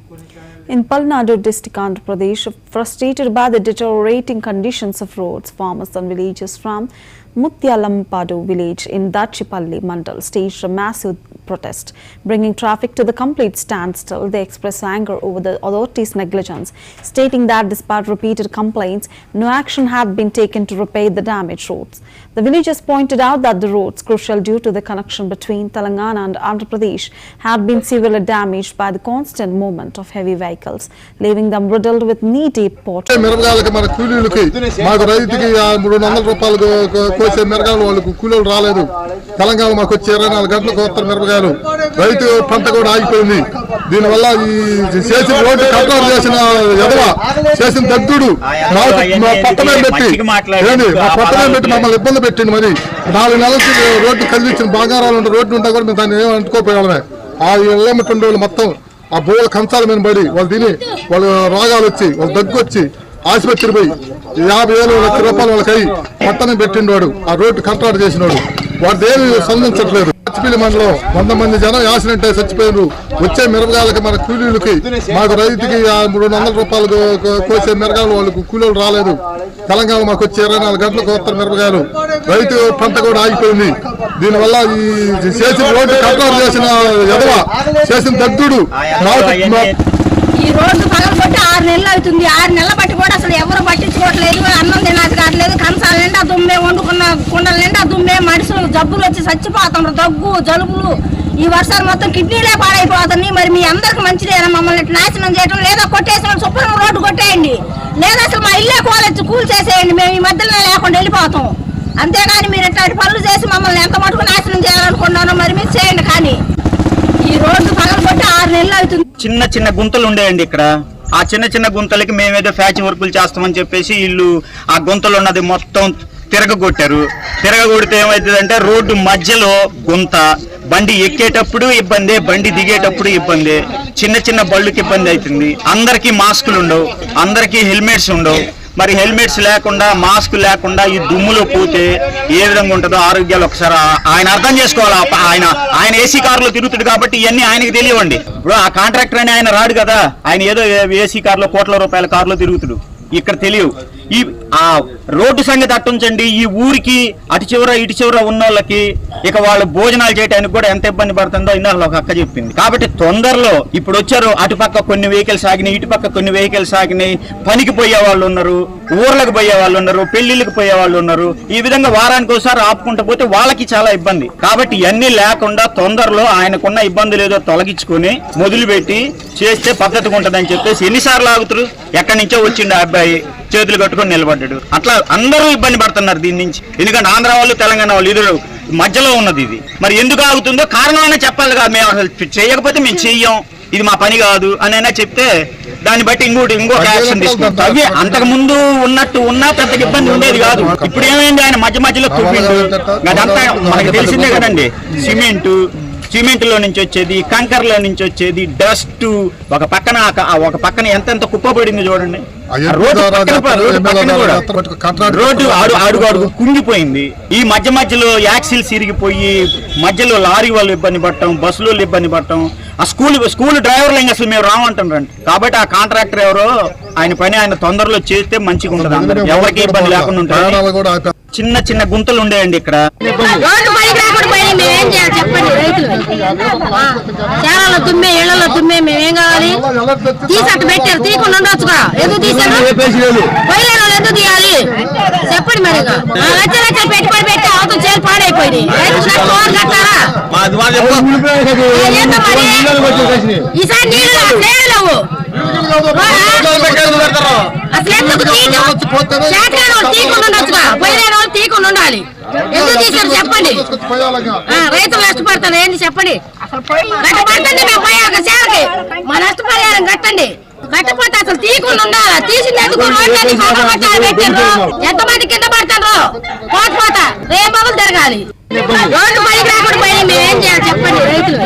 In Palnadu district, Andhra Pradesh, frustrated by the deteriorating conditions of roads, farmers and villagers from Mutyalampadu village in Dachipalli Mandal staged a massive protest, bringing traffic to the complete standstill. They expressed anger over the authorities' negligence, stating that despite repeated complaints, no action had been taken to repair the damaged roads. The villagers pointed out that the roads, crucial due to the connection between Telangana and Andhra Pradesh, had been severely damaged by the constant movement of heavy vehicles, leaving them riddled with knee-deep potholes. రైతు పంట కూడా ఆగిపోయింది. దీనివల్ల ఈ చేసిన road కట్టారు చేసిన దగ్గుడు పట్టణం పెట్టి మమ్మల్ని ఇబ్బంది పెట్టింది. మరి 4 నెలల నుంచి రోడ్డు కదిలించిన బంగారాలు ఉంటే రోడ్డు ఉంటా కూడా మేము దాన్ని ఏమి అంటుకోపోయామే. ఆ ఇళ్ళమట్టు రోజులు మొత్తం ఆ భూముల కంచాల మీద పడి వాళ్ళు తిని వాళ్ళు రోగాలు వచ్చి వాళ్ళు దగ్గు వచ్చి ఆసుపత్రి పోయి 50,000 లక్ష రూపాయలు వాళ్ళకి అయ్యి పట్టణం పెట్టిండోడు ఆ రోడ్డు కంట్రాక్ట్ చేసినోడు వాడు దేవి సంబంధించట్లేదు. పచ్చిపల్లి మండలం 100 మంది జనం యాక్సిడెంట్ అయి చచ్చిపోయారు. వచ్చే మిరపకాయలకి మన కూలీలకి మాకు రైతుకి 300 రూపాయలు కోసే మిరపకాయలు వాళ్ళకు కూలీలు రాలేదు. తెలంగాణ మాకు వచ్చే 24 గంటలకు వస్తారు మిరపకాయలు. రైతు పంట కూడా ఆగిపోయింది. దీనివల్ల ఈ చేసిన రోడ్డు కట్టారు చేసిన దగ్గుడు ఈ రోడ్డు పగలబట్టి 6 నెలలు అవుతుంది. 6 నెలల బట్టి కూడా అసలు ఎవరు పట్టించుకోవట్లేదు. అన్నం తినాది కావట్లేదు. కంచాల నిండా దుమ్మే, వండుకున్న కుండల నిండా దుమ్మే, మనుషులు జబ్బులు వచ్చి చచ్చిపోతున్నారు. దగ్గు జలుబులు ఈ వర్షాలు మొత్తం కిడ్నీలే పాడైపోతున్నాయి. మరి మీ అందరికి మంచిదేనా మమ్మల్ని నాశనం చేయడం? లేదా కొట్టేసిన శుభ్రం రోడ్డు కొట్టేయండి, లేదా అసలు మా ఇల్లే కూల్ చేసేయండి. మేము ఈ మధ్యలో లేకుండా వెళ్ళిపోతాం. అంతేగాని మీరు ఇట్లాంటి పనులు చేసి మమ్మల్ని ఎంత మటుకు నాశనం చేయాలనుకున్నారో మరి మీరు చేయండి. కానీ ఈ రోడ్డు పగలబట్టి 6 నెలలు అవుతుంది. చిన్న గుంతలు ఉండేయండి ఇక్కడ. ఆ చిన్న గుంతలకి మేమేదో ఫ్యాచ్ వర్కులు చేస్తామని చెప్పేసి వీళ్ళు ఆ గుంతలు ఉన్నది మొత్తం తిరగొట్టారు. తిరగొడితే ఏమవుతుందంటే రోడ్డు మధ్యలో గుంత, బండి ఎక్కేటప్పుడు ఇబ్బంది, బండి దిగేటప్పుడు ఇబ్బంది, చిన్న బళ్ళకి ఇబ్బంది అవుతుంది. అందరికీ మాస్కులు ఉండవు, అందరికీ హెల్మెట్స్ ఉండవు. మరి హెల్మెట్స్ లేకుండా మాస్క్ లేకుండా ఈ దుమ్ములో పోతే ఏ విధంగా ఉంటుందో ఆరోగ్యాలు ఒకసారి ఆయన అర్థం చేసుకోవాలి. ఆయన ఏసీ కారులో తిరుగుతాడు కాబట్టి ఇవన్నీ ఆయనకి తెలియవండి. ఇప్పుడు ఆ కాంట్రాక్టర్ అని ఆయన రాడు కదా, ఆయన ఏదో ఏసీ కారులో కోట్ల రూపాయల కారులో తిరుగుతాడు. ఇక్కడ తెలియవు. ఈ ఆ రోడ్డు సంగతి అట్టుంచండి. ఈ ఊరికి అటు చివర ఇటు చివర ఉన్న వాళ్ళకి ఇక వాళ్ళు భోజనాలు చేయడానికి కూడా ఎంత ఇబ్బంది పడుతుందో ఇందాక ఒక అక్క చెప్పింది. కాబట్టి తొందరలో ఇప్పుడు వచ్చారు, అటుపక్క కొన్ని వెహికల్స్ ఆగినాయి, ఇటుపక్క కొన్ని వెహికల్స్ ఆగినాయి. పనికి పోయే వాళ్ళు ఉన్నారు, ఊర్లకు పోయే వాళ్ళు ఉన్నారు, పెళ్లిళ్ళకి పోయే వాళ్ళు ఉన్నారు. ఈ విధంగా వారానికి ఒకసారి ఆపుకుంటూ పోతే వాళ్ళకి చాలా ఇబ్బంది. కాబట్టి ఇవన్నీ లేకుండా తొందరలో ఆయనకున్న ఇబ్బందులు ఏదో తొలగించుకొని మొదలుపెట్టి చేస్తే పద్ధతిగా ఉంటుందని చెప్పేసి ఎన్నిసార్లు ఆగుతారు. ఎక్కడి నుంచో వచ్చిండు ఆ అబ్బాయి, చేతులు కట్టుకొని నిలబడ్డాడు. అట్లా అందరూ ఇబ్బంది పడుతున్నారు దీని నుంచి. ఎందుకంటే ఆంధ్ర వాళ్ళు తెలంగాణ వాళ్ళు ఇద్దరు మధ్యలో ఉన్నది ఇది. మరి ఎందుకు ఆగుతుందో కారణమైనా చెప్పాలిగా. మేము అసలు చేయకపోతే మేము చెయ్యం, ఇది మా పని కాదు అని చెప్తే దాన్ని బట్టి ఇంకొక యాక్షన్ తీసుకుంటాం. అవి అంతకు ముందు ఉన్నా పెద్దగా ఇబ్బంది ఉండేది కాదు. ఇప్పుడు ఏమైంది, ఆయన మధ్యలో తూపిండు. అదంతా మనకి తెలిసిందే కదండి. సిమెంట్లో నుంచి వచ్చేది, కంకర్లో నుంచి వచ్చేది, డస్ట్, ఒక పక్కన ఎంత కుప్ప పడింది చూడండి. రోడ్డు అడుగు కుంగిపోయింది. ఈ మధ్యలో యాక్సిల్స్ ఇరిగిపోయి మధ్యలో లారీ వాళ్ళు ఇబ్బంది పడటం, బస్సులో ఇబ్బంది పడటం. ఆ స్కూల్ డ్రైవర్లు ఇంకా అసలు మేము రామంటారండి. కాబట్టి ఆ కాంట్రాక్టర్ ఎవరో ఆయన పని ఆయన తొందరలో చేస్తే మంచిగా ఉంటుంది, ఎవరికి ఇబ్బంది లేకుండా ఉంటుంది. చిన్న గుంతలు ఉండేయండి ఇక్కడ. చాలా దుమ్మే, ఇళ్లలో దుమ్మే, మేమేం కావాలి? తీసట్టు పెట్టారు, తీయకుండా ఉండొచ్చుగా. ఎందుకు తీసారు? పోయలేని వాళ్ళు ఎందుకు తీయాలి చెప్పండి. మరి లక్షలు పెట్టుబడి పెట్టి అవతల చేలు పాడైపోయింది. కట్టారా? ఈసారి నీళ్ళు లేవు. అసలు ఎందుకు తీయకుండా ఉండొచ్చుగా. పోయలేని వాళ్ళు తీయకుండా ఉండాలి. ఎందుకు తీసారు చెప్పండి. రైతులు నష్టపడతారు ఏంటి చెప్పండి. కట్టపడుతుంది మేము పోయాక సేవకి మా నష్టపరిహారం కట్టండి. కట్టపోతే అసలు తీయకుండా ఉండాలి. తీసినందుకు పెట్టారు. ఎంతమంది కింద పడతారు పోత రేపు తిరగాలి. రోడ్డు పనికి రాకుండా పోయి మేమేం చేయాలి చెప్పండి రైతులు.